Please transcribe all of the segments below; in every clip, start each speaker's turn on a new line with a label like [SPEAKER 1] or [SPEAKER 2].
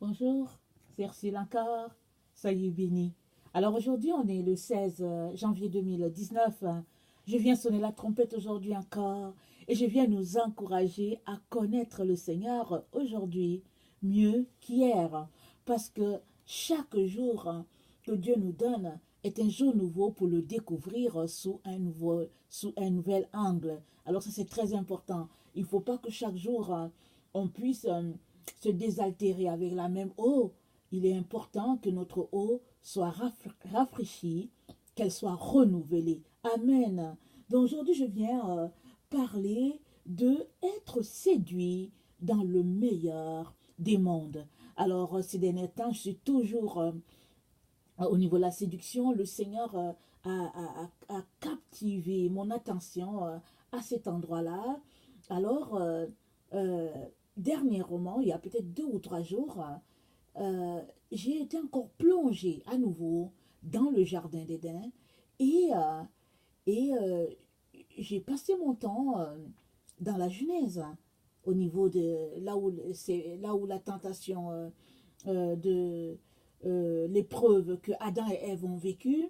[SPEAKER 1] Bonjour, c'est Ursule encore. Soyez bénis. Alors aujourd'hui, on est le 16 janvier 2019. Je viens sonner la trompette aujourd'hui encore et je viens nous encourager à connaître le Seigneur aujourd'hui mieux qu'hier. Parce que chaque jour que Dieu nous donne est un jour nouveau pour le découvrir sous un nouvel angle. Alors ça, c'est très important. Il ne faut pas que chaque jour, on puisse se désaltérer avec la même eau. Il est important que notre eau soit rafraîchie, qu'elle soit renouvelée. Amen. Donc aujourd'hui, je viens parler de être séduit dans le meilleur des mondes. Alors, ces derniers temps, je suis toujours au niveau de la séduction. Le Seigneur a captivé mon attention à cet endroit-là. Alors, euh, dernièrement, il y a peut-être 2 ou 3 jours, j'ai été encore plongée à nouveau dans le jardin d'Éden et, euh, et j'ai passé mon temps dans la Genèse, au niveau de là où la tentation de l'épreuve que Adam et Ève ont vécue.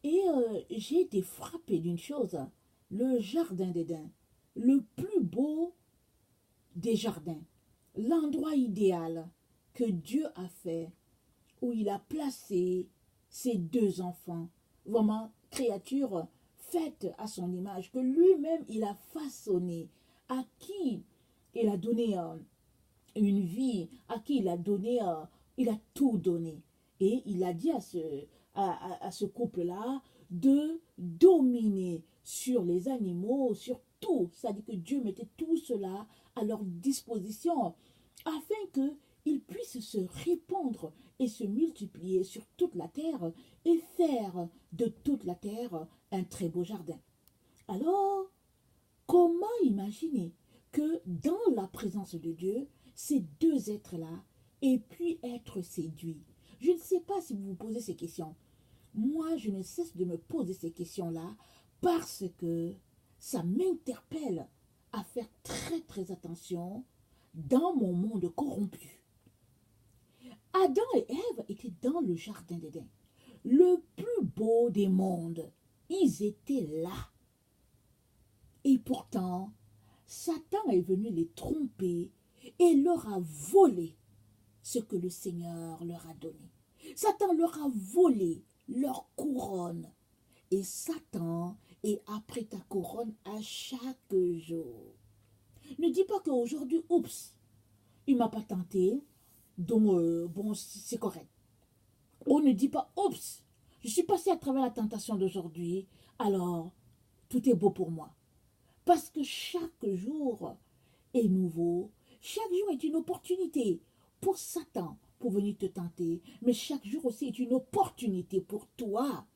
[SPEAKER 1] Et j'ai été frappée d'une chose, le jardin d'Éden, le plus beau des jardins, l'endroit idéal que Dieu a fait, où il a placé ses 2 enfants, vraiment créatures faites à son image, que lui-même il a façonné, à qui il a donné une vie, à qui il a donné, il a tout donné. Et il a dit à ce couple-là de dominer sur les animaux, sur tout. C'est-à-dire que Dieu mettait tout cela à leur disposition afin qu'ils puissent se répandre et se multiplier sur toute la terre et faire de toute la terre un très beau jardin. Alors, comment imaginer que dans la présence de Dieu, ces 2 êtres-là aient pu être séduits? Je ne sais pas si vous vous posez ces questions. Moi, je ne cesse de me poser ces questions-là parce que ça m'interpelle à faire très très attention dans mon monde corrompu. Adam et Ève étaient dans le jardin d'Éden, le plus beau des mondes. Ils étaient là. Et pourtant, Satan est venu les tromper et leur a volé ce que le Seigneur leur a donné. Satan leur a volé leur couronne. Et Satan est après ta couronne à chaque jour. Ne dis pas qu'aujourd'hui, oups, il ne m'a pas tenté, donc bon, c'est correct. On ne dit pas, oups, je suis passé à travers la tentation d'aujourd'hui, alors tout est beau pour moi. Parce que chaque jour est nouveau, chaque jour est une opportunité pour Satan pour venir te tenter, mais chaque jour aussi est une opportunité pour toi,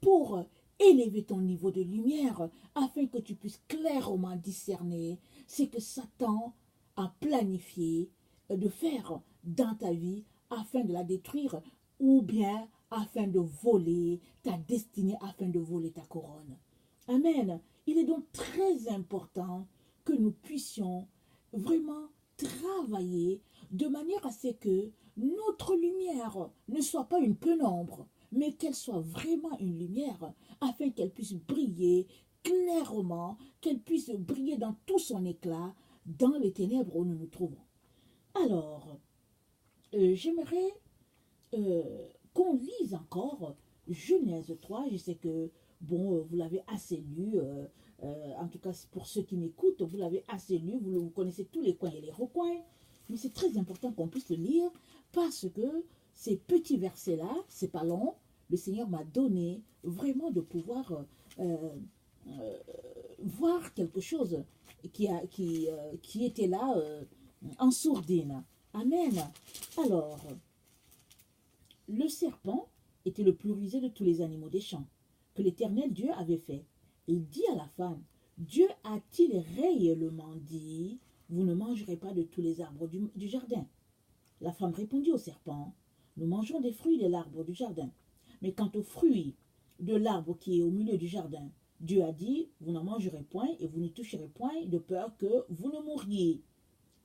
[SPEAKER 1] pour élever ton niveau de lumière, afin que tu puisses clairement discerner ce que Satan a planifié de faire dans ta vie afin de la détruire, ou bien afin de voler ta destinée, afin de voler ta couronne. Amen. Il est donc très important que nous puissions vraiment travailler de manière à ce que notre lumière ne soit pas une pénombre, mais qu'elle soit vraiment une lumière, afin qu'elle puisse briller clairement, qu'elle puisse briller dans tout son éclat dans les ténèbres où nous nous trouvons. Alors, j'aimerais qu'on lise encore Genèse 3. Je sais que, bon, vous l'avez assez lu, en tout cas pour ceux qui m'écoutent, vous l'avez assez lu, vous connaissez tous les coins et les recoins, mais c'est très important qu'on puisse le lire parce que ces petits versets-là, c'est pas long, le Seigneur m'a donné vraiment de pouvoir euh, voir quelque chose qui était là en sourdine. Amen. Alors, le serpent était le plus rusé de tous les animaux des champs que l'Éternel Dieu avait fait. Il dit à la femme, Dieu a-t-il réellement dit, vous ne mangerez pas de tous les arbres du jardin? La femme répondit au serpent, nous mangerons des fruits de l'arbre du jardin. Mais quant aux fruits de l'arbre qui est au milieu du jardin, Dieu a dit, vous n'en mangerez point et vous n'y toucherez point de peur que vous ne mouriez.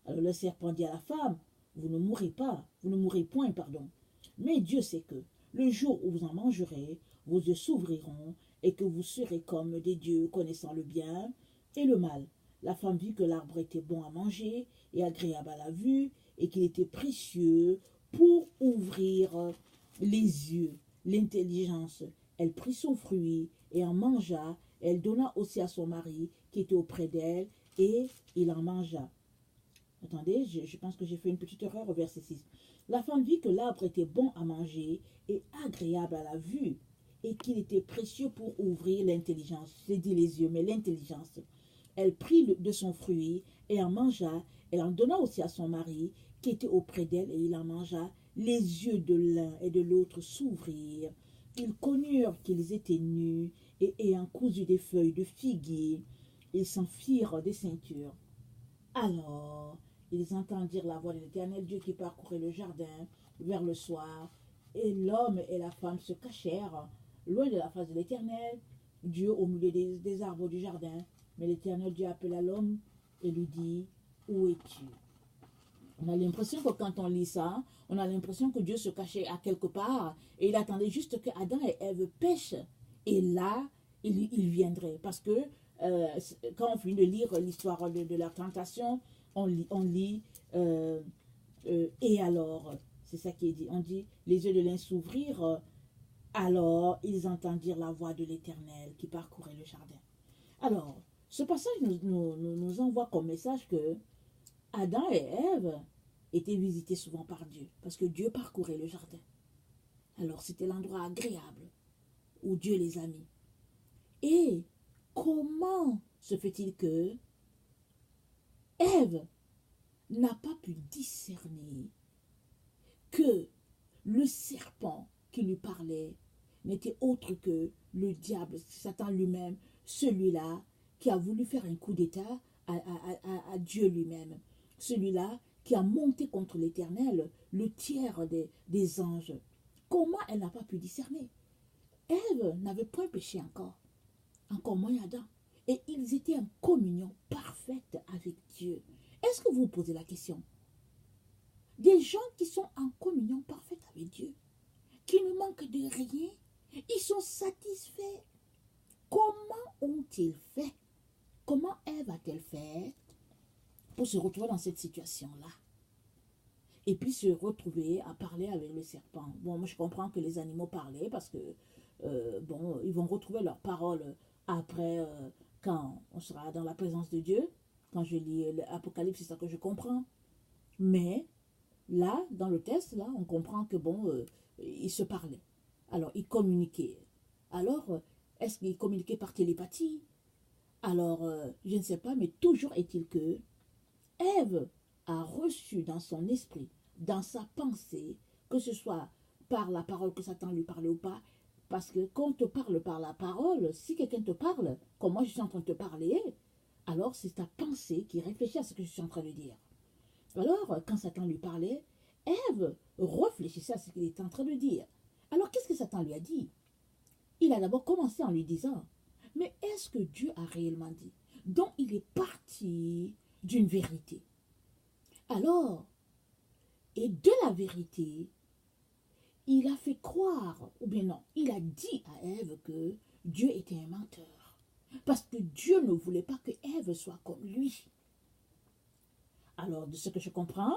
[SPEAKER 1] Alors le serpent dit à la femme, vous ne mourrez pas, vous ne mourrez point, pardon. Mais Dieu sait que le jour où vous en mangerez, vos yeux s'ouvriront et que vous serez comme des dieux connaissant le bien et le mal. La femme vit que l'arbre était bon à manger et agréable à la vue et qu'il était précieux pour ouvrir les yeux, l'intelligence. Elle prit son fruit et en mangea. Elle donna aussi à son mari qui était auprès d'elle et il en mangea. Attendez, je pense que j'ai fait une petite erreur au verset 6. La femme vit que l'arbre était bon à manger et agréable à la vue et qu'il était précieux pour ouvrir l'intelligence. J'ai dit les yeux, mais l'intelligence. Elle prit de son fruit et en mangea. Elle en donna aussi à son mari qui était auprès d'elle et il en mangea. Les yeux de l'un et de l'autre s'ouvrirent. Ils connurent qu'ils étaient nus et ayant cousu des feuilles de figuier, ils s'en firent des ceintures. Alors, ils entendirent la voix de l'Éternel Dieu qui parcourait le jardin vers le soir, et l'homme et la femme se cachèrent loin de la face de l'Éternel Dieu au milieu des arbres du jardin. Mais l'Éternel Dieu appela l'homme et lui dit, où es-tu? On a l'impression que quand on lit ça, on a l'impression que Dieu se cachait à quelque part et il attendait juste que Adam et Ève pêchent. Et là, il viendrait. Parce que quand on finit de lire l'histoire de la tentation, on lit et alors, c'est ça qui est dit. On dit, les yeux de l'un s'ouvrirent, alors ils entendirent la voix de l'Éternel qui parcourait le jardin. Alors, ce passage nous envoie comme message que Adam et Ève étaient visités souvent par Dieu, parce que Dieu parcourait le jardin. Alors c'était l'endroit agréable où Dieu les a mis. Et comment se fait-il que Ève n'a pas pu discerner que le serpent qui lui parlait n'était autre que le diable, Satan lui-même, celui-là qui a voulu faire un coup d'état à Dieu lui-même, celui-là qui a monté contre l'Éternel, le tiers des anges. Comment elle n'a pas pu discerner? Ève n'avait point péché encore moins Adam. Et ils étaient en communion parfaite avec Dieu. Est-ce que vous vous posez la question? Des gens qui sont en communion parfaite avec Dieu, qui ne manquent de rien, ils sont satisfaits. Comment ont-ils fait? Comment Ève a-t-elle fait pour se retrouver dans cette situation-là? Et puis se retrouver à parler avec le serpent. Bon, moi je comprends que les animaux parlaient parce que, bon, ils vont retrouver leurs paroles après, quand on sera dans la présence de Dieu. Quand je lis l'Apocalypse, c'est ça que je comprends. Mais là, dans le texte, là, on comprend que, bon, ils se parlaient. Alors, ils communiquaient. Alors, est-ce qu'ils communiquaient par télépathie? Alors, je ne sais pas, mais toujours est-il que Ève a reçu dans son esprit, dans sa pensée, que ce soit par la parole que Satan lui parlait ou pas, parce que quand on te parle par la parole, si quelqu'un te parle, comme moi je suis en train de te parler, alors c'est ta pensée qui réfléchit à ce que je suis en train de dire. Alors, quand Satan lui parlait, Ève réfléchissait à ce qu'il était en train de dire. Alors, qu'est-ce que Satan lui a dit? Il a d'abord commencé en lui disant, mais est-ce que Dieu a réellement dit? Donc, il est parti d'une vérité. Alors, et de la vérité, il a fait croire, ou bien non, il a dit à Ève que Dieu était un menteur. Parce que Dieu ne voulait pas que Ève soit comme lui. Alors, de ce que je comprends,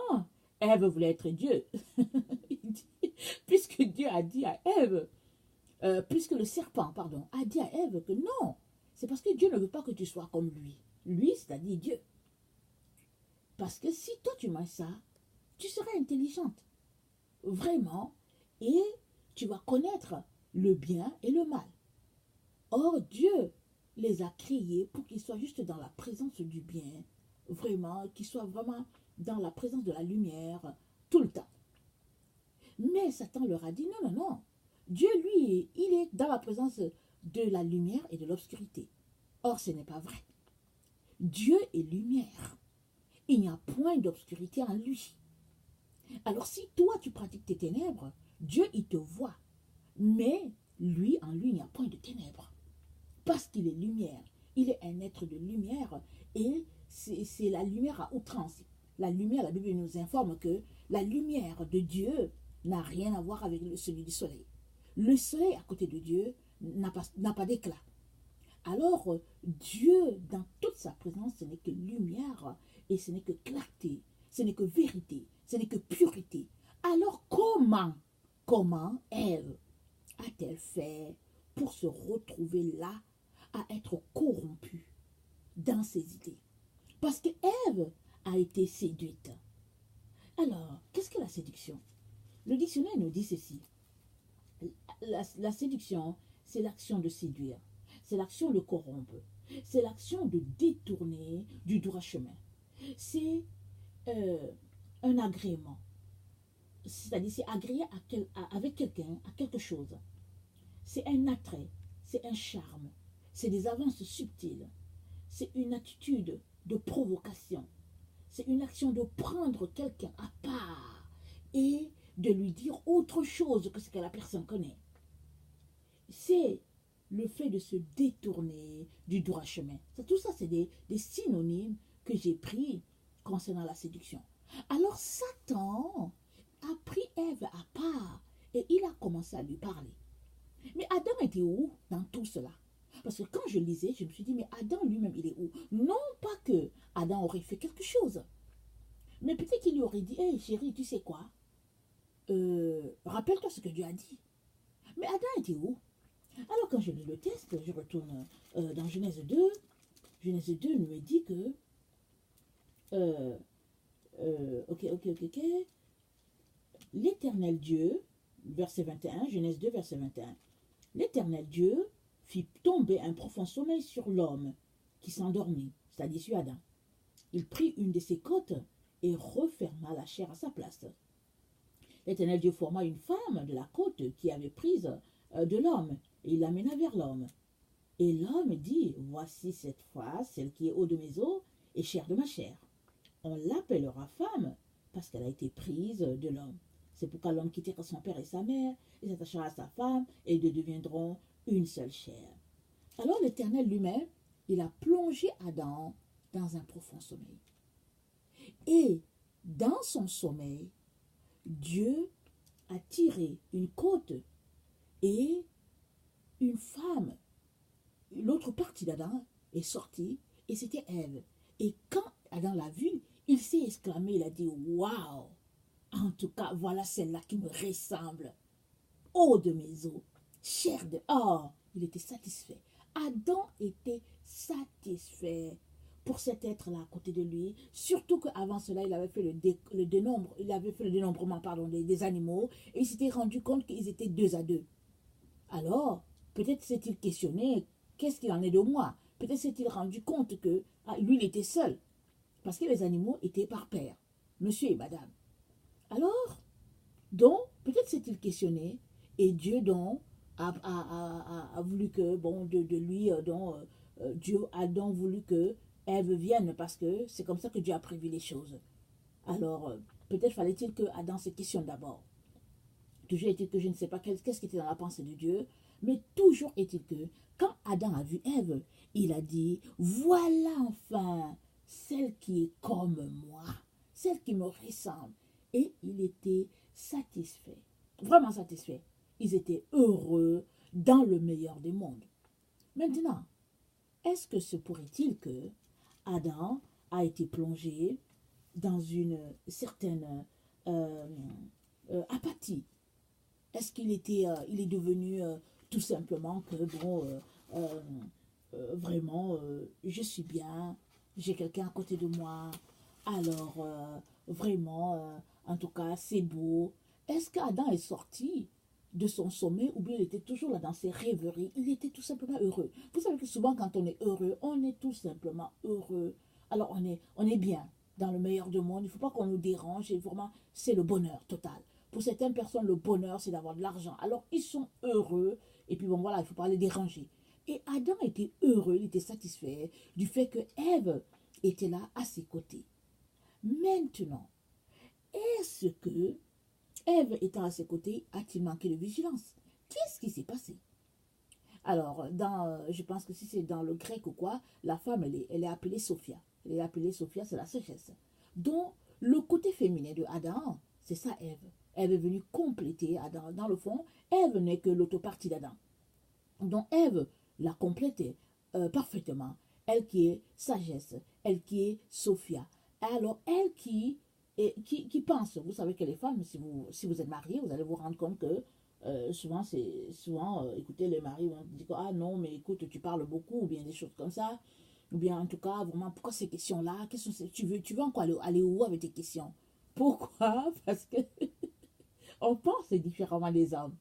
[SPEAKER 1] Ève voulait être Dieu. Puisque Dieu a dit à Ève, puisque le serpent, pardon, a dit à Ève que non, c'est parce que Dieu ne veut pas que tu sois comme lui. Lui, c'est-à-dire Dieu. Parce que si toi tu manges ça, tu seras intelligente. Vraiment. Et tu vas connaître le bien et le mal. Or, Dieu les a créés pour qu'ils soient juste dans la présence du bien. Vraiment, qu'ils soient vraiment dans la présence de la lumière tout le temps. Mais Satan leur a dit non, non, non. Dieu, lui, il est dans la présence de la lumière et de l'obscurité. Or, ce n'est pas vrai. Dieu est lumière. Il n'y a point d'obscurité en lui. Alors, si toi, tu pratiques tes ténèbres, Dieu, il te voit. Mais lui, en lui, il n'y a point de ténèbres. Parce qu'il est lumière. Il est un être de lumière et c'est la lumière à outrance. la lumière, la Bible nous informe que la lumière de Dieu n'a rien à voir avec celui du soleil. Le soleil à côté de Dieu n'a pas d'éclat. Alors, Dieu, dans toute sa présence, ce n'est que lumière et ce n'est que clarté, ce n'est que vérité, ce n'est que pureté. Alors, comment Ève a-t-elle fait pour se retrouver là, à être corrompue dans ses idées? Parce que Ève a été séduite. Alors, qu'est-ce que la séduction? Le dictionnaire nous dit ceci. La séduction, c'est l'action de séduire. C'est l'action de corrompre. C'est l'action de détourner du droit chemin. C'est un agrément. C'est-à-dire, c'est agréer avec quelqu'un, à quelque chose. C'est un attrait, c'est un charme, c'est des avances subtiles. C'est une attitude de provocation. C'est une action de prendre quelqu'un à part et de lui dire autre chose que ce que la personne connaît. C'est le fait de se détourner du droit chemin. Tout ça, c'est des synonymes que j'ai pris concernant la séduction. Alors Satan a pris Ève à part et il a commencé à lui parler. Mais Adam était où dans tout cela? Parce que quand je lisais, je me suis dit, mais Adam lui-même, il est où? Non pas que Adam aurait fait quelque chose, mais peut-être qu'il lui aurait dit, hé chérie, tu sais quoi? Rappelle-toi ce que Dieu a dit. Mais Adam était où? Alors quand je lis le texte, je retourne dans Genèse 2. Genèse 2 me dit que... ok. L'Éternel Dieu, verset 21, Genèse 2, verset 21. L'Éternel Dieu fit tomber un profond sommeil sur l'homme qui s'endormit, c'est-à-dire sur Adam. Il prit une de ses côtes et referma la chair à sa place. L'Éternel Dieu forma une femme de la côte qui avait prise de l'homme et il l'amena vers l'homme. Et l'homme dit, voici cette fois celle qui est eau de mes os et chair de ma chair. On l'appellera femme parce qu'elle a été prise de l'homme. C'est pourquoi l'homme quittera son père et sa mère et s'attachera à sa femme et ils deviendront une seule chair. Alors l'Éternel lui-même, il a plongé Adam dans un profond sommeil. Et dans son sommeil, Dieu a tiré une côte et une femme. L'autre partie d'Adam est sortie et c'était Ève. Et quand Adam l'a vue, il s'est exclamé, il a dit, waouh! En tout cas, voilà celle-là qui me ressemble. Eau de mes os, chair de... Oh, il était satisfait. Adam était satisfait pour cet être-là à côté de lui. Surtout qu'avant cela, il avait fait le dénombrement des animaux et il s'était rendu compte qu'ils étaient 2 à 2. Alors, peut-être s'est-il questionné, qu'est-ce qu'il en est de moi? Peut-être s'est-il rendu compte que lui, il était seul. Parce que les animaux étaient par paire, monsieur et madame. Alors, donc, peut-être s'est-il questionné, et Dieu donc a voulu que, bon, de lui, Dieu a donc voulu que Ève vienne, parce que c'est comme ça que Dieu a prévu les choses. Alors, peut-être fallait-il que Adam se questionne d'abord. Toujours est-il que je ne sais pas qu'est-ce qui était dans la pensée de Dieu, mais toujours est-il que, quand Adam a vu Ève, il a dit, voilà enfin celle qui est comme moi, celle qui me ressemble. Et il était satisfait, vraiment satisfait. Ils étaient heureux dans le meilleur des mondes. Maintenant, est-ce que se pourrait-il que Adam a été plongé dans une certaine apathie? Est-ce qu'il il est devenu tout simplement que, bon, vraiment, je suis bien, j'ai quelqu'un à côté de moi, alors vraiment, en tout cas, c'est beau. Est-ce qu'Adam est sorti de son sommeil ou bien il était toujours là dans ses rêveries? Il était tout simplement heureux. Vous savez que souvent quand on est heureux, on est tout simplement heureux. Alors on est bien dans le meilleur du monde. Il ne faut pas qu'on nous dérange et vraiment c'est le bonheur total. Pour certaines personnes, le bonheur c'est d'avoir de l'argent. Alors ils sont heureux et puis bon voilà, il ne faut pas les déranger. Et Adam était heureux, il était satisfait du fait que Ève était là à ses côtés. Maintenant, est-ce que Ève étant à ses côtés, a-t-il manqué de vigilance? Qu'est-ce qui s'est passé? Alors, je pense que si c'est dans le grec ou quoi, la femme, elle est appelée Sophia. Elle est appelée Sophia, c'est la sagesse. Donc, Le côté féminin de Adam, c'est ça Ève. Ève est venue compléter Adam. Dans le fond, Ève n'est que l'autopartie d'Adam. Donc Ève l'a complété parfaitement. Elle qui est sagesse, elle qui est Sophia. Alors elle qui pense, vous savez que les femmes, si vous êtes mariés, vous allez vous rendre compte que souvent, écoutez, les maris vont dire, ah non, mais écoute, tu parles beaucoup, ou bien des choses comme ça. Ou bien en tout cas, vraiment, pourquoi ces questions-là? Tu veux encore aller où avec tes questions? Pourquoi? Parce que on pense différemment des hommes.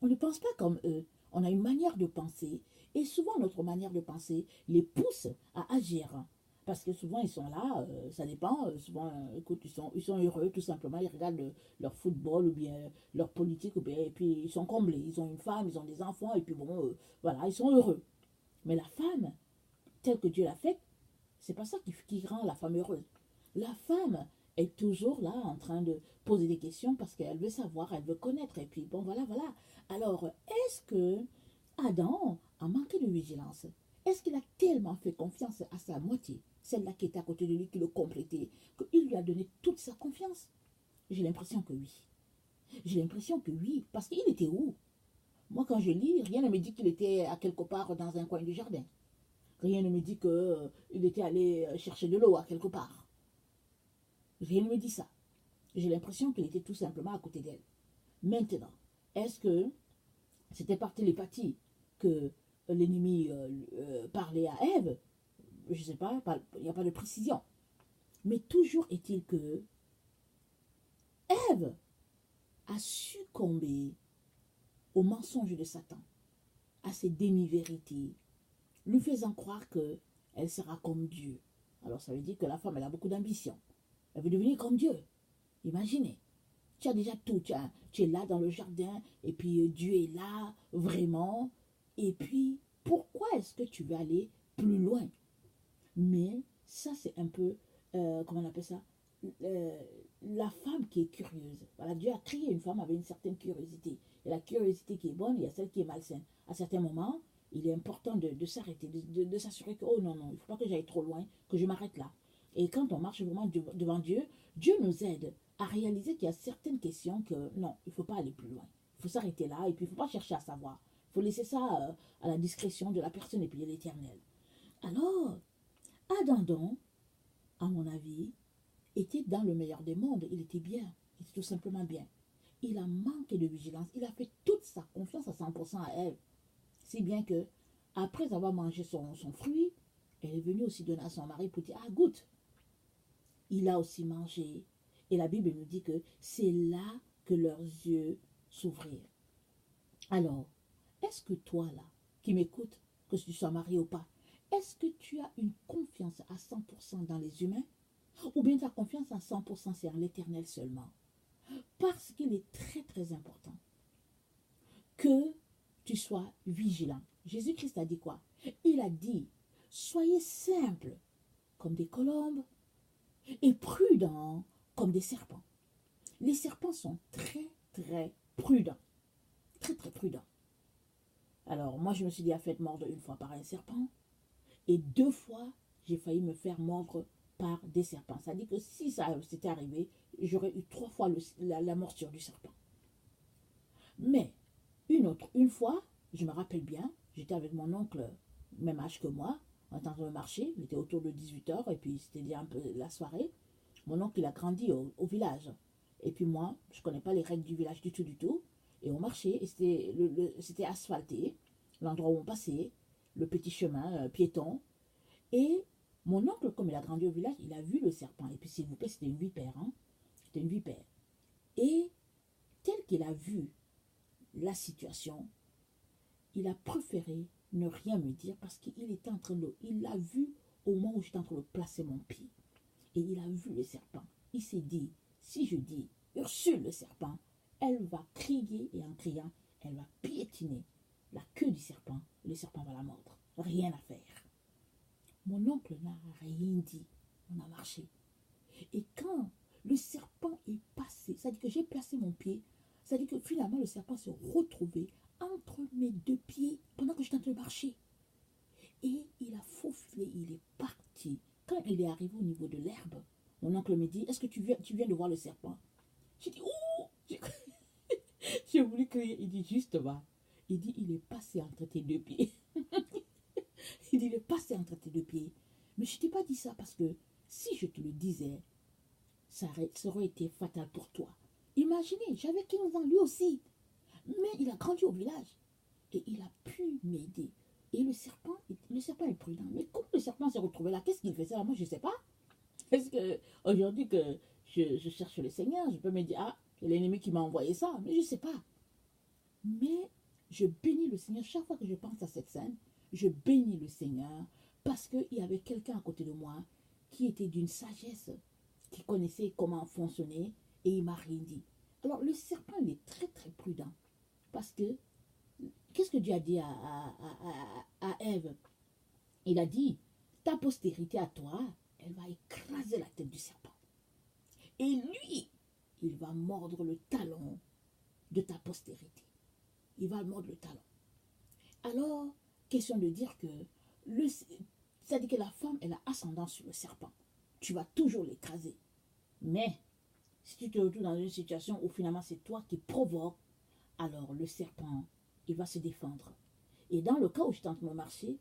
[SPEAKER 1] On ne pense pas comme eux. On a une manière de penser. Et souvent, notre manière de penser les pousse à agir. Parce que souvent, ils sont là, ça dépend. Souvent, écoute, ils sont heureux, tout simplement. Ils regardent leur football ou bien leur politique. Ou bien, et puis, ils sont comblés. Ils ont une femme, ils ont des enfants. Et puis, bon, voilà, ils sont heureux. Mais la femme, telle que Dieu l'a faite, c'est pas ça qui rend la femme heureuse. La femme est toujours là en train de poser des questions parce qu'elle veut savoir, elle veut connaître. Et puis, bon, voilà, voilà. Alors, est-ce que Adam a manqué de vigilance? Est-ce qu'il a tellement fait confiance à sa moitié, celle-là qui était à côté de lui, qui le complétait, qu'il lui a donné toute sa confiance? J'ai l'impression que oui. J'ai l'impression que oui, parce qu'il était où? Moi, quand je lis, rien ne me dit qu'il était à quelque part dans un coin du jardin. Rien ne me dit qu'il était allé chercher de l'eau à quelque part. Rien ne me dit ça. J'ai l'impression qu'il était tout simplement à côté d'elle. Maintenant, est-ce que c'était par télépathie que l'ennemi parlait à Ève? Je ne sais pas, il n'y a pas de précision. Mais toujours est-il que Ève a succombé au mensonge de Satan, à ses demi-vérités, lui faisant croire qu'elle sera comme Dieu. Alors ça veut dire que la femme, elle a beaucoup d'ambition. Elle veut devenir comme Dieu. Imaginez. Tu as déjà tout. Tu es là dans le jardin et puis Dieu est là, vraiment. Et puis, pourquoi est-ce que tu veux aller plus loin? Mais ça, c'est un peu, comment on appelle ça? Euh, la femme qui est curieuse. Voilà, Dieu a créé une femme avec une certaine curiosité. Et la curiosité qui est bonne, il y a celle qui est malsaine. À certains moments, il est important de s'arrêter, de s'assurer que, oh non, non, il ne faut pas que j'aille trop loin, que je m'arrête là. Et quand on marche vraiment devant Dieu, Dieu nous aide à réaliser qu'il y a certaines questions que, non, il ne faut pas aller plus loin. Il faut s'arrêter là et puis il ne faut pas chercher à savoir. Il faut laisser ça à la discrétion de la personne et puis de l'Éternel. Alors, Adam, à mon avis, était dans le meilleur des mondes. Il était bien. Il était tout simplement bien. Il a manqué de vigilance. Il a fait toute sa confiance à 100% à elle. Si bien que, après avoir mangé son fruit, elle est venue aussi donner à son mari pour dire, ah, goûte. Il a aussi mangé. Et la Bible nous dit que c'est là que leurs yeux s'ouvrirent. Alors, est-ce que toi, là, qui m'écoutes, que tu sois marié ou pas, est-ce que tu as une confiance à 100% dans les humains? Ou bien ta confiance à 100% c'est en l'Éternel seulement? Parce qu'il est très très important que tu sois vigilant. Jésus-Christ a dit quoi? Il a dit, soyez simples comme des colombes et prudents comme des serpents. Les serpents sont très très prudents. Très très prudents. Alors moi je me suis dit à fait mordre une fois par un serpent et 2 fois j'ai failli me faire mordre par des serpents. Ça dit que si ça s'était arrivé, j'aurais eu 3 fois la morsure du serpent. Mais une fois, je me rappelle bien, j'étais avec mon oncle, même âge que moi, on était en train de marcher, il était autour de 18h et puis c'était déjà un peu la soirée. Mon oncle il a grandi au village. Et puis moi, je ne connais pas les règles du village du tout, du tout. Et on marchait et c'était asphalté, l'endroit où on passait, le petit chemin piéton. Et mon oncle, comme il a grandi au village, il a vu le serpent. Et puis, s'il vous plaît, c'était une vipère. Hein? C'était une vipère. Et tel qu'il a vu la situation, il a préféré ne rien me dire parce qu'il était en train de... Il l'a vu au moment où j'étais en train de placer mon pied. Et il a vu le serpent. Il s'est dit, si je dis Ursule le serpent, elle va crier et en criant, elle va piétiner la queue du serpent. Le serpent va la mordre. Rien à faire. Mon oncle n'a rien dit. On a marché. Et quand le serpent est passé, c'est-à-dire que j'ai placé mon pied, c'est-à-dire que finalement le serpent s'est retrouvé entre mes 2 pieds pendant que j'étais en train de marcher. Et il a faufilé, il est parti. Quand il est arrivé au niveau de l'herbe, Mon oncle me dit, est-ce que tu viens de voir le serpent? J'ai dit, ouh! J'ai voulu crier. Il dit, juste va. Il dit, il est passé entre tes deux pieds. Il dit, il est passé entre tes deux pieds. Mais je ne t'ai pas dit ça parce que si je te le disais, ça aurait été fatal pour toi. Imaginez, j'avais 15 ans lui aussi. Mais il a grandi au village. Et il a pu m'aider. Et le serpent est prudent. Mais comment le serpent s'est retrouvé là? Qu'est-ce qu'il faisait là? Moi, je ne sais pas. Est-ce que aujourd'hui que je cherche le Seigneur, je peux me dire, ah, c'est l'ennemi qui m'a envoyé ça. Mais je ne sais pas. Mais je bénis le Seigneur. Chaque fois que je pense à cette scène, je bénis le Seigneur parce qu'il y avait quelqu'un à côté de moi qui était d'une sagesse, qui connaissait comment fonctionner et il m'a rien dit. Alors le serpent, il est très très prudent parce que qu'est-ce que Dieu a dit à Ève? Il a dit, ta postérité à toi, elle va écraser la tête du serpent. Et lui, il va mordre le talon de ta postérité. Il va mordre le talon. Alors, question de dire que c'est-à-dire que la femme, elle a ascendant sur le serpent. Tu vas toujours l'écraser. Mais, si tu te retrouves dans une situation où finalement c'est toi qui provoque, alors le serpent, il va se défendre. Et dans le cas où j'étais en train de marcher,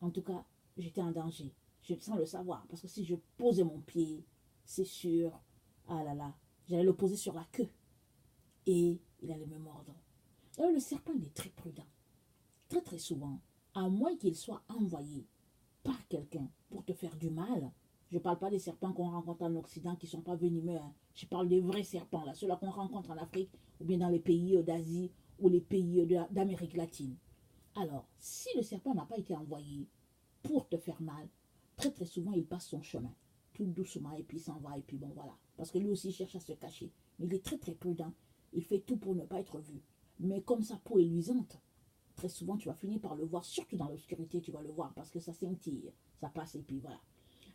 [SPEAKER 1] en tout cas, j'étais en danger. Sans le savoir. Parce que si je posais mon pied, c'est sûr, ah là là, j'allais le poser sur la queue. Et il allait me mordre. Alors le serpent, il est très prudent. Très très souvent, à moins qu'il soit envoyé par quelqu'un pour te faire du mal. Je ne parle pas des serpents qu'on rencontre en Occident qui ne sont pas venimeux. Hein. Je parle des vrais serpents, là, ceux-là qu'on rencontre en Afrique ou bien dans les pays d'Asie ou les pays d'Amérique latine. Alors, si le serpent n'a pas été envoyé pour te faire mal, très très souvent il passe son chemin, tout doucement, et puis il s'en va, et puis bon voilà. Parce que lui aussi il cherche à se cacher. Mais il est très très prudent. Il fait tout pour ne pas être vu. Mais comme sa peau est luisante, très souvent tu vas finir par le voir, surtout dans l'obscurité tu vas le voir parce que ça scintille, ça passe et puis voilà.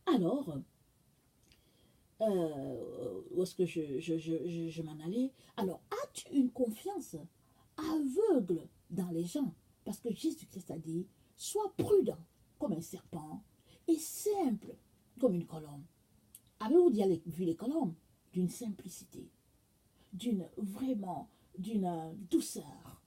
[SPEAKER 1] Alors, où est-ce que je m'en allais? Alors, as-tu une confiance aveugle dans les gens? Parce que Jésus-Christ a dit, sois prudent comme un serpent et simple comme une colombe. Avez-vous déjà vu les colombes? D'une simplicité, d'une douceur.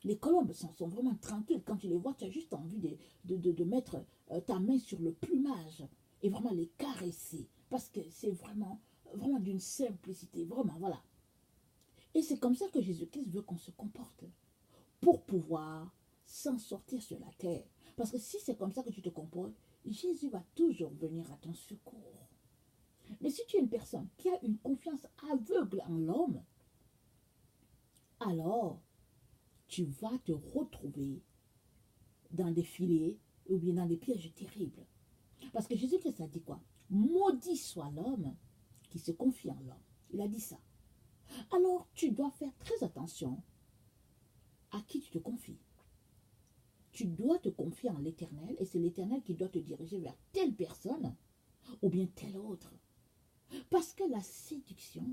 [SPEAKER 1] Les colombes sont vraiment tranquilles. Quand tu les vois, tu as juste envie de mettre ta main sur le plumage et vraiment les caresser. Parce que c'est vraiment d'une simplicité. Vraiment, voilà. Et c'est comme ça que Jésus-Christ veut qu'on se comporte. Pour pouvoir s'en sortir sur la terre. Parce que si c'est comme ça que tu te comportes, Jésus va toujours venir à ton secours. Mais si tu es une personne qui a une confiance aveugle en l'homme, alors tu vas te retrouver dans des filets ou bien dans des pièges terribles. Parce que Jésus-Christ a dit quoi? Maudit soit l'homme qui se confie en l'homme. Il a dit ça. Alors tu dois faire très attention à qui tu te confies. Tu dois te confier en l'Éternel et c'est l'Éternel qui doit te diriger vers telle personne ou bien telle autre. Parce que la séduction,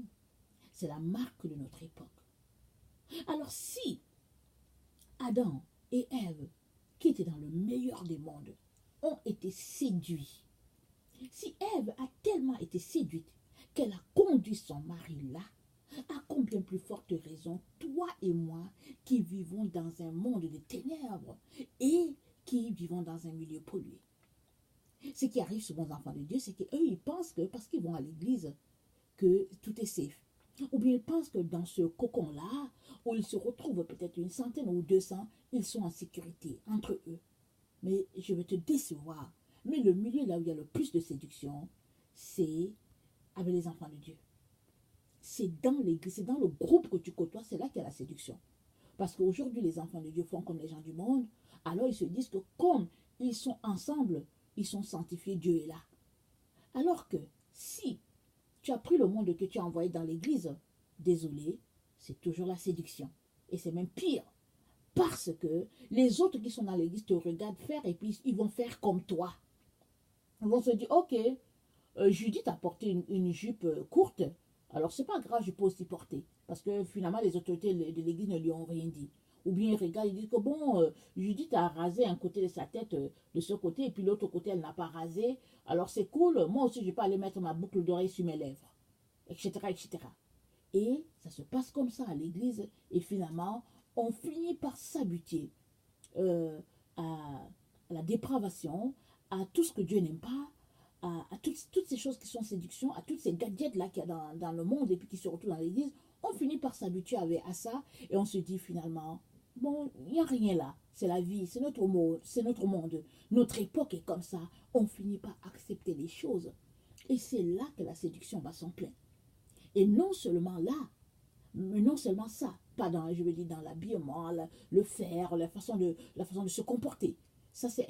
[SPEAKER 1] c'est la marque de notre époque. Alors si Adam et Ève, qui étaient dans le meilleur des mondes, ont été séduits, si Ève a tellement été séduite qu'elle a conduit son mari là, à combien plus forte raison, toi et moi, qui vivons dans un monde de ténèbres et qui vivons dans un milieu pollué. Ce qui arrive souvent aux enfants de Dieu, c'est qu'eux, ils pensent que parce qu'ils vont à l'église, que tout est safe. Ou bien ils pensent que dans ce cocon-là, où ils se retrouvent peut-être une centaine ou 200, ils sont en sécurité entre eux. Mais je vais te décevoir. Mais le milieu là où il y a le plus de séduction, c'est avec les enfants de Dieu. C'est dans l'église, c'est dans le groupe que tu côtoies, c'est là qu'il y a la séduction. Parce qu'aujourd'hui, les enfants de Dieu font comme les gens du monde, alors ils se disent que comme ils sont ensemble, ils sont sanctifiés, Dieu est là. Alors que si tu as pris le monde que tu as envoyé dans l'église, désolé, c'est toujours la séduction. Et c'est même pire. Parce que les autres qui sont dans l'église te regardent faire et puis ils vont faire comme toi. Ils vont se dire, ok, Judith a porté une jupe courte, alors c'est pas grave, je peux aussi porter. Parce que finalement, les autorités de l'église ne lui ont rien dit. Ou bien il regarde, il dit que bon, Judith a rasé un côté de sa tête de ce côté, et puis l'autre côté, elle n'a pas rasé. Alors c'est cool, moi aussi, je vais pas aller mettre ma boucle d'oreille sur mes lèvres, etc., etc. Et ça se passe comme ça à l'église, et finalement, on finit par s'habituer euh, à la dépravation, à tout ce que Dieu n'aime pas, à toutes ces choses qui sont séduction, à toutes ces gadgets-là qu'il y a dans le monde et puis qui se retrouvent dans l'église, on finit par s'habituer à ça et on se dit finalement, bon, il n'y a rien là, c'est la vie, c'est notre monde, notre époque est comme ça, on finit par accepter les choses. Et c'est là que la séduction va s'en plein. Et non seulement là, mais non seulement ça, pas dans, je veux dire, dans l'habillement, le faire, la façon de se comporter. Ça, c'est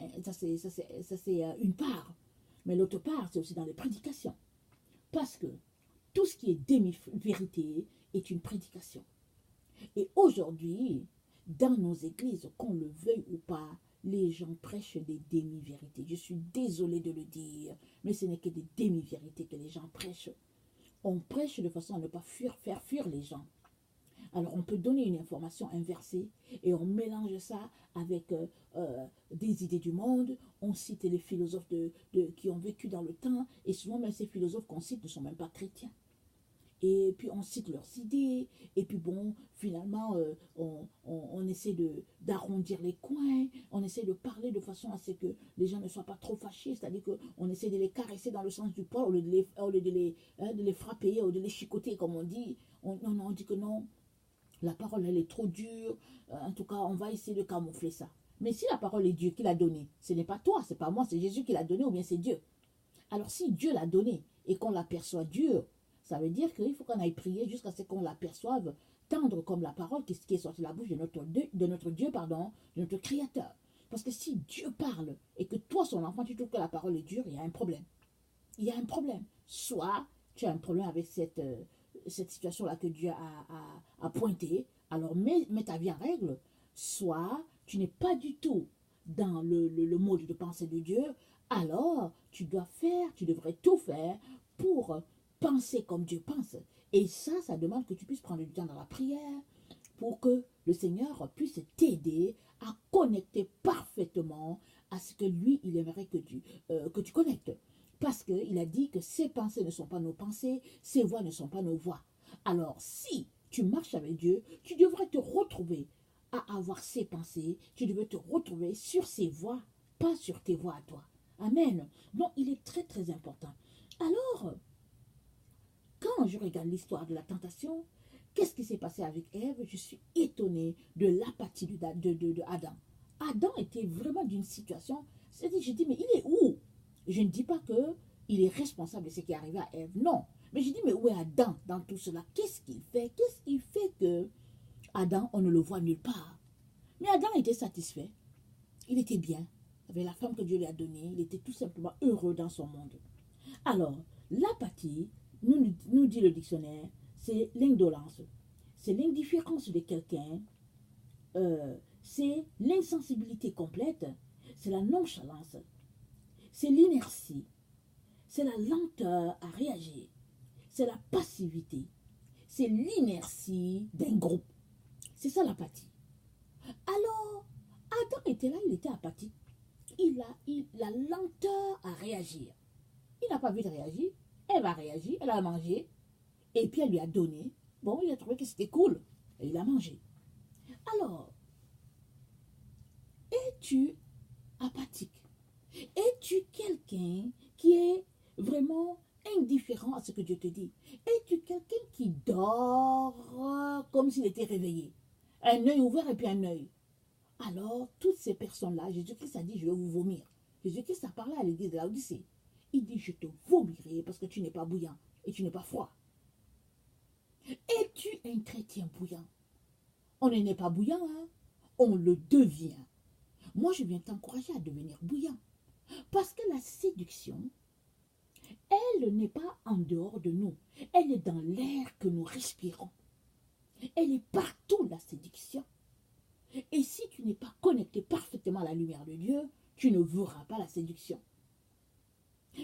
[SPEAKER 1] une part. Mais l'autre part, c'est aussi dans les prédications. Parce que tout ce qui est demi-vérité est une prédication. Et aujourd'hui, dans nos églises, qu'on le veuille ou pas, les gens prêchent des demi-vérités. Je suis désolée de le dire, mais ce n'est que des demi-vérités que les gens prêchent. On prêche de façon à ne pas faire fuir les gens. Alors on peut donner une information inversée et on mélange ça avec des idées du monde. On cite les philosophes qui ont vécu dans le temps et souvent même ces philosophes qu'on cite ne sont même pas chrétiens. Et puis on cite leurs idées et puis bon, finalement on essaie d'arrondir les coins, on essaie de parler de façon à ce que les gens ne soient pas trop fâchés, c'est-à-dire qu'on essaie de les caresser dans le sens du poil au lieu de les frapper ou de les chicoter comme on dit. On dit que non, la parole, elle est trop dure. En tout cas, on va essayer de camoufler ça. Mais si la parole est Dieu qui l'a donnée, ce n'est pas toi, c'est pas moi, c'est Jésus qui l'a donnée ou bien c'est Dieu. Alors si Dieu l'a donnée et qu'on l'aperçoit dure, ça veut dire qu'il faut qu'on aille prier jusqu'à ce qu'on l'aperçoive tendre comme la parole qui est sortie de la bouche de notre Dieu, pardon, de notre Créateur. Parce que si Dieu parle et que toi, son enfant, tu trouves que la parole est dure, il y a un problème. Il y a un problème. Soit tu as un problème avec cette situation-là que Dieu a pointée, alors mets ta vie en règle. Soit tu n'es pas du tout dans le mode de pensée de Dieu, alors tu devrais tout faire pour penser comme Dieu pense. Et ça demande que tu puisses prendre du temps dans la prière pour que le Seigneur puisse t'aider à connecter parfaitement à ce que lui, il aimerait que tu connectes. Parce qu'il a dit que ses pensées ne sont pas nos pensées, ses voix ne sont pas nos voix. Alors, si tu marches avec Dieu, tu devrais te retrouver à avoir ses pensées, tu devrais te retrouver sur ses voix, pas sur tes voix à toi. Amen. Donc, il est très, très important. Alors, quand je regarde l'histoire de la tentation, qu'est-ce qui s'est passé avec Ève? Je suis étonnée de l'apathie de Adam. Adam était vraiment d'une situation, c'est-à-dire, je dis, mais il est où? Je ne dis pas que il est responsable de ce qui est arrivé à Ève, non. Mais je dis, mais où est Adam dans tout cela? Qu'est-ce qu'il fait? Qu'est-ce qui fait que Adam, on ne le voit nulle part? Mais Adam était satisfait. Il était bien avec la femme que Dieu lui a donnée. Il était tout simplement heureux dans son monde. Alors, l'apathie, nous dit le dictionnaire, c'est l'indolence. C'est l'indifférence de quelqu'un. C'est l'insensibilité complète. C'est la nonchalance. C'est l'inertie. C'est la lenteur à réagir. C'est la passivité. C'est l'inertie d'un groupe. C'est ça l'apathie. Alors, Adam était là, il était apathique. Il a la lenteur à réagir. Il n'a pas vu de réagir. Elle a réagi, elle a mangé. Et puis elle lui a donné. Bon, il a trouvé que c'était cool. Et il a mangé. Alors, es-tu apathique? Es-tu quelqu'un qui est vraiment indifférent à ce que Dieu te dit? Es-tu quelqu'un qui dort comme s'il était réveillé? Un œil ouvert et puis un œil. Alors, toutes ces personnes-là, Jésus-Christ a dit, je vais vous vomir. Jésus-Christ a parlé à l'église de Laodicée. Il dit, je te vomirai parce que tu n'es pas bouillant et tu n'es pas froid. Es-tu un chrétien bouillant? On n'est pas bouillant, hein? On le devient. Moi, je viens t'encourager à devenir bouillant. Parce que la séduction, elle n'est pas en dehors de nous. Elle est dans l'air que nous respirons. Elle est partout, la séduction. Et si tu n'es pas connecté parfaitement à la lumière de Dieu, tu ne verras pas la séduction.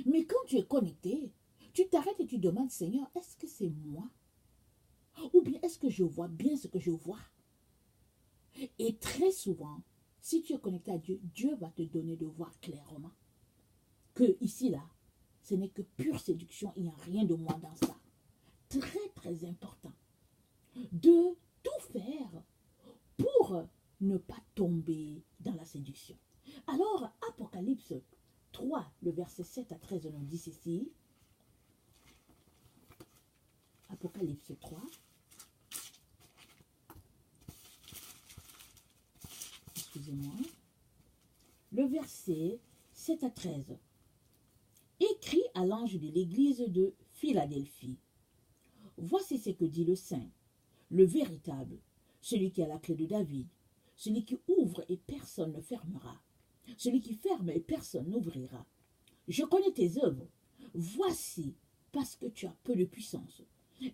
[SPEAKER 1] Mais quand tu es connecté, tu t'arrêtes et tu demandes, Seigneur, est-ce que c'est moi? Ou bien est-ce que je vois bien ce que je vois? Et très souvent, si tu es connecté à Dieu, Dieu va te donner de voir clairement que ici, là, ce n'est que pure séduction, il n'y a rien de moins dans ça. Très, très important de tout faire pour ne pas tomber dans la séduction. Alors, Apocalypse 3, le verset 7 à 13 nous dit ceci. Apocalypse 3. Excusez-moi. Le verset 7 à 13. Écrit à l'ange de l'église de Philadelphie. Voici ce que dit le Saint, le véritable, celui qui a la clé de David, celui qui ouvre et personne ne fermera, celui qui ferme et personne n'ouvrira. Je connais tes œuvres. Voici, parce que tu as peu de puissance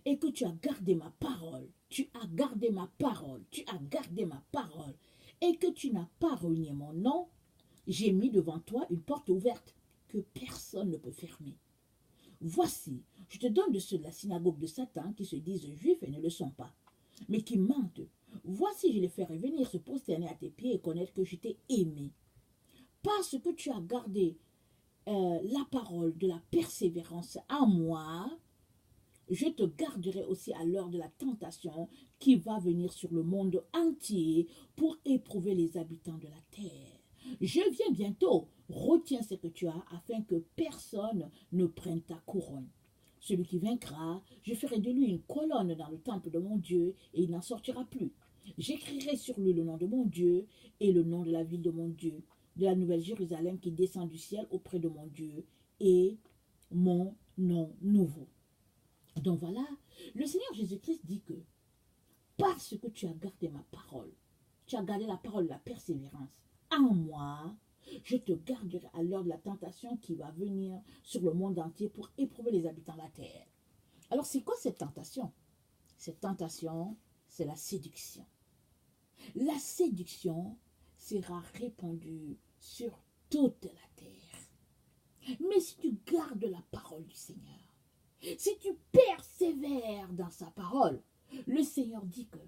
[SPEAKER 1] et que tu as gardé ma parole, tu as gardé ma parole, tu as gardé ma parole, et que tu n'as pas renié mon nom, j'ai mis devant toi une porte ouverte que personne ne peut fermer. Voici, je te donne de ceux de la synagogue de Satan qui se disent juifs et ne le sont pas, mais qui mentent. Voici, je les ferai venir se prosterner à tes pieds et connaître que je t'ai aimé. Parce que tu as gardé la parole de la persévérance en moi, je te garderai aussi à l'heure de la tentation qui va venir sur le monde entier pour éprouver les habitants de la terre. Je viens bientôt, retiens ce que tu as afin que personne ne prenne ta couronne. Celui qui vaincra, je ferai de lui une colonne dans le temple de mon Dieu et il n'en sortira plus. J'écrirai sur lui le nom de mon Dieu et le nom de la ville de mon Dieu, de la nouvelle Jérusalem qui descend du ciel auprès de mon Dieu et mon nom nouveau. Donc voilà, le Seigneur Jésus-Christ dit que parce que tu as gardé ma parole, tu as gardé la parole de la persévérance en moi, je te garderai à l'heure de la tentation qui va venir sur le monde entier pour éprouver les habitants de la terre. Alors c'est quoi cette tentation? Cette tentation, c'est la séduction. La séduction sera répandue sur toute la terre. Mais si tu gardes la parole du Seigneur, si tu persévères dans sa parole, le Seigneur dit que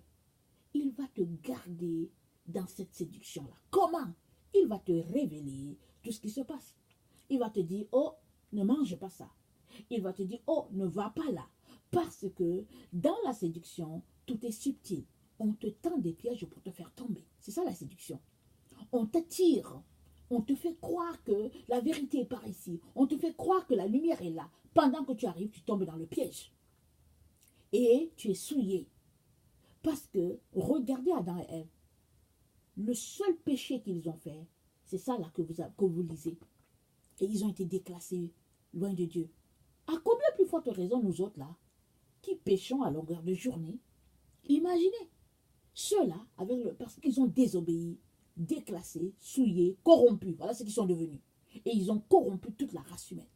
[SPEAKER 1] il va te garder dans cette séduction-là. Comment? Il va te révéler tout ce qui se passe. Il va te dire, oh, ne mange pas ça. Il va te dire, oh, ne va pas là. Parce que dans la séduction, tout est subtil. On te tend des pièges pour te faire tomber. C'est ça la séduction. On t'attire. On te fait croire que la vérité est par ici. On te fait croire que la lumière est là. Pendant que tu arrives, tu tombes dans le piège. Et tu es souillé. Parce que, regardez Adam et Ève. Le seul péché qu'ils ont fait, c'est ça là que vous lisez. Et ils ont été déclassés loin de Dieu. À combien plus forte raison nous autres là, qui péchons à longueur de journée, imaginez, ceux-là, parce qu'ils ont désobéi, déclassés, souillés, corrompus. Voilà ce qu'ils sont devenus. Et ils ont corrompu toute la race humaine.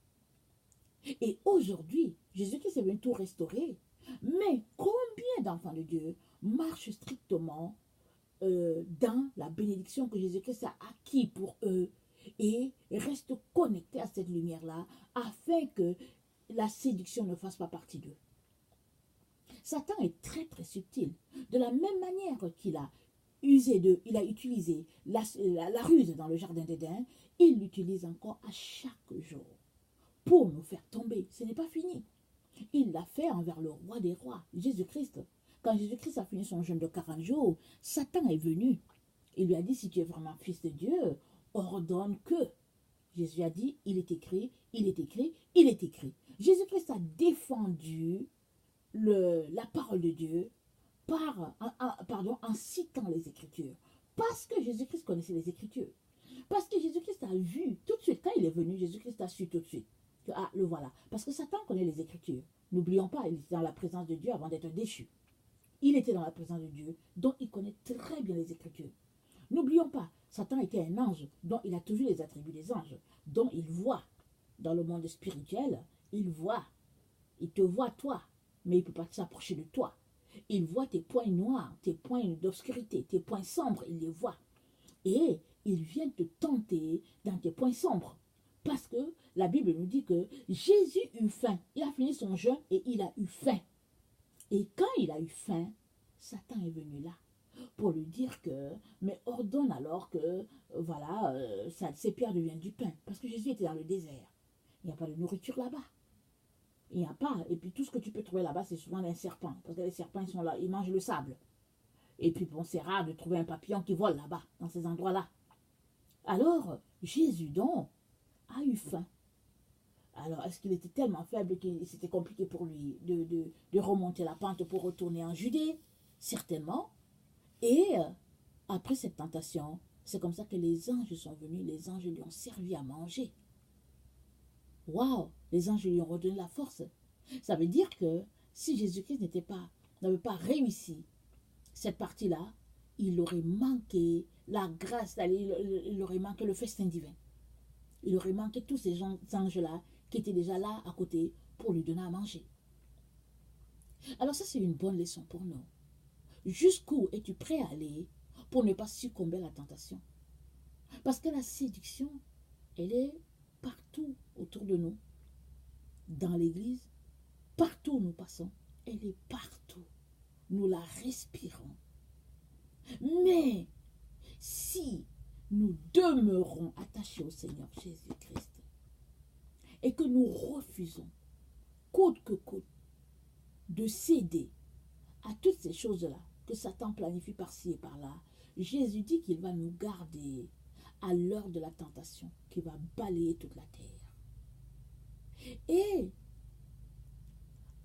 [SPEAKER 1] Et aujourd'hui, Jésus-Christ est venu tout restaurer. Mais combien d'enfants de Dieu marchent strictement dans la bénédiction que Jésus-Christ a acquis pour eux et restent connectés à cette lumière-là afin que la séduction ne fasse pas partie d'eux. Satan est très très subtil. De la même manière qu'il a utilisé la ruse dans le jardin d'Éden, il l'utilise encore à chaque jour pour nous faire tomber. Ce n'est pas fini. Il l'a fait envers le roi des rois, Jésus-Christ. Quand Jésus-Christ a fini son jeûne de 40 jours, Satan est venu. Il lui a dit, si tu es vraiment fils de Dieu, ordonne que. Jésus a dit, il est écrit, il est écrit, il est écrit. Jésus-Christ a défendu la parole de Dieu en citant les Écritures. Parce que Jésus-Christ connaissait les Écritures. Parce que Jésus-Christ a vu tout de suite, quand il est venu, Jésus-Christ a su tout de suite. Ah, le voilà. Parce que Satan connaît les Écritures. N'oublions pas, il était dans la présence de Dieu avant d'être déchu. Il était dans la présence de Dieu, donc il connaît très bien les Écritures. N'oublions pas, Satan était un ange, dont il a toujours les attributs des anges, dont il voit dans le monde spirituel, il te voit toi, mais il ne peut pas s'approcher de toi. Il voit tes points noirs, tes points d'obscurité, tes points sombres, il les voit. Et il vient te tenter dans tes points sombres. Parce que la Bible nous dit que Jésus eut faim. Il a fini son jeûne et il a eu faim. Et quand il a eu faim, Satan est venu là pour lui dire que, mais ordonne alors que, voilà, ces pierres deviennent du pain. Parce que Jésus était dans le désert. Il n'y a pas de nourriture là-bas. Il n'y a pas. Et puis tout ce que tu peux trouver là-bas, c'est souvent des serpents. Parce que les serpents, ils sont là, ils mangent le sable. Et puis bon, c'est rare de trouver un papillon qui vole là-bas, dans ces endroits-là. Alors, Jésus donc a eu faim. Alors, est-ce qu'il était tellement faible que c'était compliqué pour lui de remonter la pente pour retourner en Judée? Certainement. Et après cette tentation, c'est comme ça que les anges sont venus, les anges lui ont servi à manger. Waouh! Les anges lui ont redonné la force. Ça veut dire que si Jésus-Christ n'avait pas réussi cette partie-là, il aurait manqué la grâce, il aurait manqué le festin divin. Il aurait manqué tous ces anges-là qui étaient déjà là à côté pour lui donner à manger. Alors ça, c'est une bonne leçon pour nous. Jusqu'où es-tu prêt à aller pour ne pas succomber à la tentation? Parce que la séduction, elle est partout autour de nous. Dans l'église, partout où nous passons, elle est partout. Nous la respirons. Mais si nous demeurons attachés au Seigneur Jésus-Christ et que nous refusons, coûte que coûte, de céder à toutes ces choses-là que Satan planifie par-ci et par-là, Jésus dit qu'il va nous garder à l'heure de la tentation, qui va balayer toute la terre. Et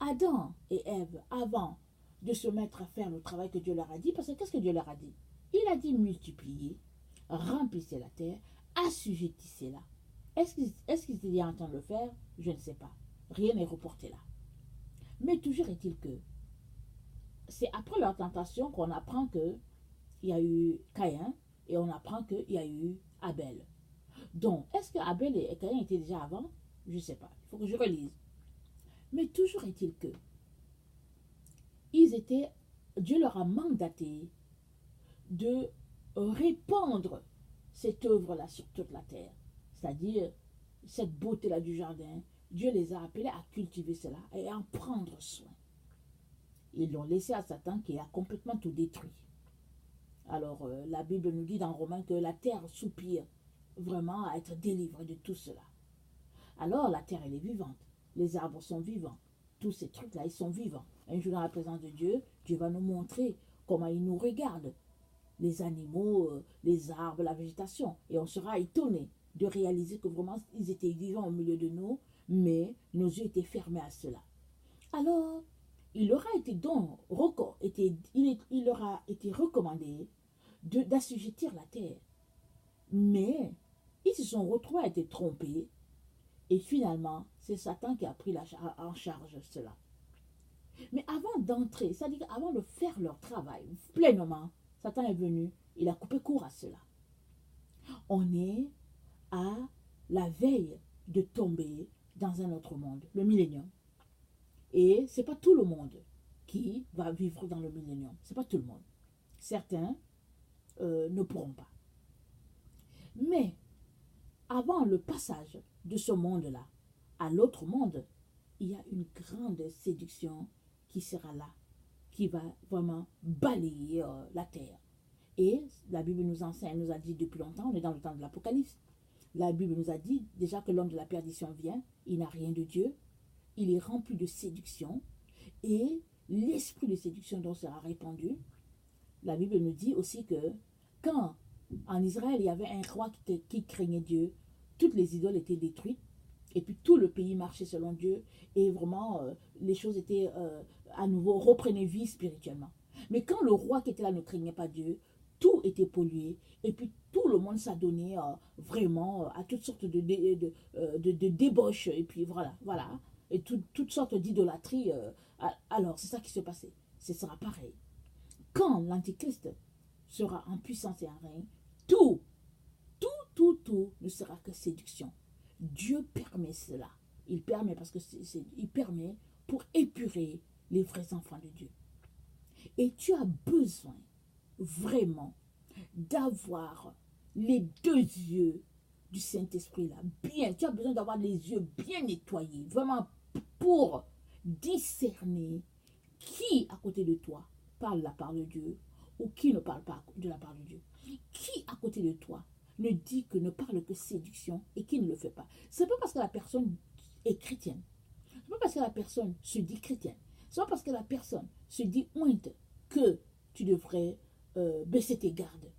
[SPEAKER 1] Adam et Ève, avant de se mettre à faire le travail que Dieu leur a dit, parce que qu'est-ce que Dieu leur a dit? Il a dit multipliez, remplissez la terre, assujettissez-la. Est-ce qu'ils étaient en train de le faire? Je ne sais pas. Rien n'est reporté là. Mais toujours est-il que c'est après leur tentation qu'on apprend qu'il y a eu Caïn et on apprend qu'il y a eu Abel. Donc, est-ce que Abel et Caïn étaient déjà avant? Je ne sais pas. Il faut que je relise. Mais toujours est-il que Dieu leur a mandaté de répandre cette œuvre-là sur toute la terre. C'est-à-dire, cette beauté-là du jardin, Dieu les a appelés à cultiver cela et à en prendre soin. Ils l'ont laissé à Satan qui a complètement tout détruit. Alors, la Bible nous dit dans Romains que la terre soupire vraiment à être délivrée de tout cela. Alors, la terre, elle est vivante. Les arbres sont vivants. Tous ces trucs-là, ils sont vivants. Un jour, dans la présence de Dieu, Dieu va nous montrer comment il nous regarde. Les animaux, les arbres, la végétation. Et on sera étonné de réaliser que vraiment, ils étaient vivants au milieu de nous, mais nos yeux étaient fermés à cela. Alors, il leur a été recommandé d'assujettir la terre. Mais ils se sont retrouvés à être trompés. Et finalement, c'est Satan qui a pris en charge cela. Mais avant d'entrer, c'est-à-dire avant de faire leur travail pleinement, Satan est venu, il a coupé court à cela. On est à la veille de tomber dans un autre monde, le millénium. Et ce n'est pas tout le monde qui va vivre dans le millénium. Ce n'est pas tout le monde. Certains ne pourront pas. Mais avant le passage de ce monde-là à l'autre monde, il y a une grande séduction qui sera là, qui va vraiment balayer la terre. Et la Bible nous enseigne, elle nous a dit depuis longtemps, on est dans le temps de l'Apocalypse, la Bible nous a dit déjà que l'homme de la perdition vient, il n'a rien de Dieu, il est rempli de séduction, et l'esprit de séduction dont sera répandu. La Bible nous dit aussi que quand en Israël il y avait un roi qui craignait Dieu, toutes les idoles étaient détruites, et puis tout le pays marchait selon Dieu, et vraiment les choses étaient à nouveau, reprenaient vie spirituellement. Mais quand le roi qui était là ne craignait pas Dieu, tout était pollué, et puis tout le monde s'adonnait vraiment à toutes sortes de débauches, et puis voilà, et toutes sortes d'idolâtries. Alors, c'est ça qui se passait. Ce sera pareil. Quand l'Antichrist sera en puissance et en règne, tout ne sera que séduction. Dieu permet cela. Il permet parce que il permet pour épurer les vrais enfants de Dieu. Et tu as besoin vraiment d'avoir les deux yeux du Saint-Esprit là, bien. Tu as besoin d'avoir les yeux bien nettoyés, vraiment pour discerner qui à côté de toi parle la parole de Dieu ou qui ne parle pas de la part de Dieu? Qui à côté de toi ne dit que ne parle que séduction et qui ne le fait pas? C'est pas parce que la personne est chrétienne, c'est pas parce que la personne se dit chrétienne, c'est pas parce que la personne se dit ointe que tu devrais baisser tes gardes.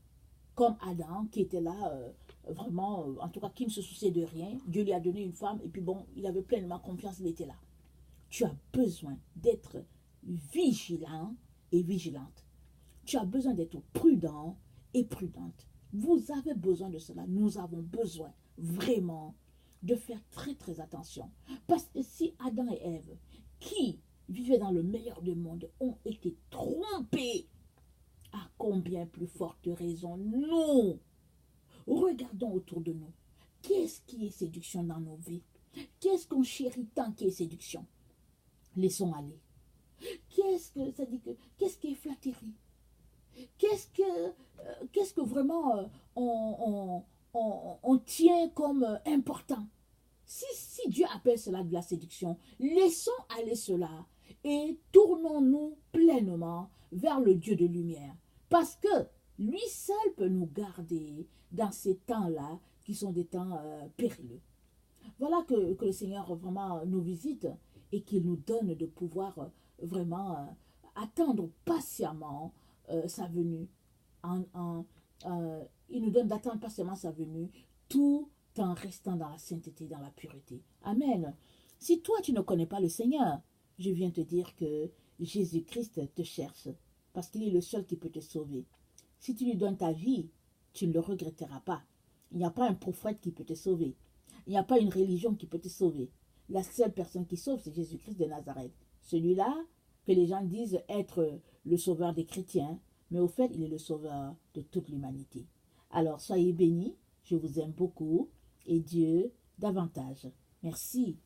[SPEAKER 1] Comme Adam qui était là, vraiment, en tout cas qui ne se souciait de rien. Dieu lui a donné une femme et puis bon, il avait pleinement confiance, il était là. Tu as besoin d'être vigilant et vigilante. Tu as besoin d'être prudent et prudente. Vous avez besoin de cela. Nous avons besoin vraiment de faire très très attention. Parce que si Adam et Ève, qui vivaient dans le meilleur des mondes, ont été trompés, à combien plus forte raison nous regardons autour de nous. Qu'est-ce qui est séduction dans nos vies? Qu'est-ce qu'on chérit tant qui est séduction? Laissons aller. Qu'est-ce que ça dit que qu'est-ce qui est flatterie? Qu'est-ce que vraiment on tient comme important? Si Dieu appelle cela de la séduction, laissons aller cela et tournons-nous pleinement vers le Dieu de lumière. Parce que lui seul peut nous garder dans ces temps-là qui sont des temps périlleux. Voilà que le Seigneur vraiment nous visite et qu'il nous donne de pouvoir vraiment attendre patiemment sa venue. Il nous donne d'attendre patiemment sa venue tout en restant dans la sainteté, dans la pureté. Amen. Si toi tu ne connais pas le Seigneur, je viens te dire que Jésus-Christ te cherche parce qu'il est le seul qui peut te sauver. Si tu lui donnes ta vie, tu ne le regretteras pas. Il n'y a pas un prophète qui peut te sauver. Il n'y a pas une religion qui peut te sauver. La seule personne qui sauve, c'est Jésus-Christ de Nazareth. Celui-là que les gens disent être le sauveur des chrétiens, mais au fait, il est le sauveur de toute l'humanité. Alors, soyez bénis, je vous aime beaucoup, et Dieu davantage. Merci.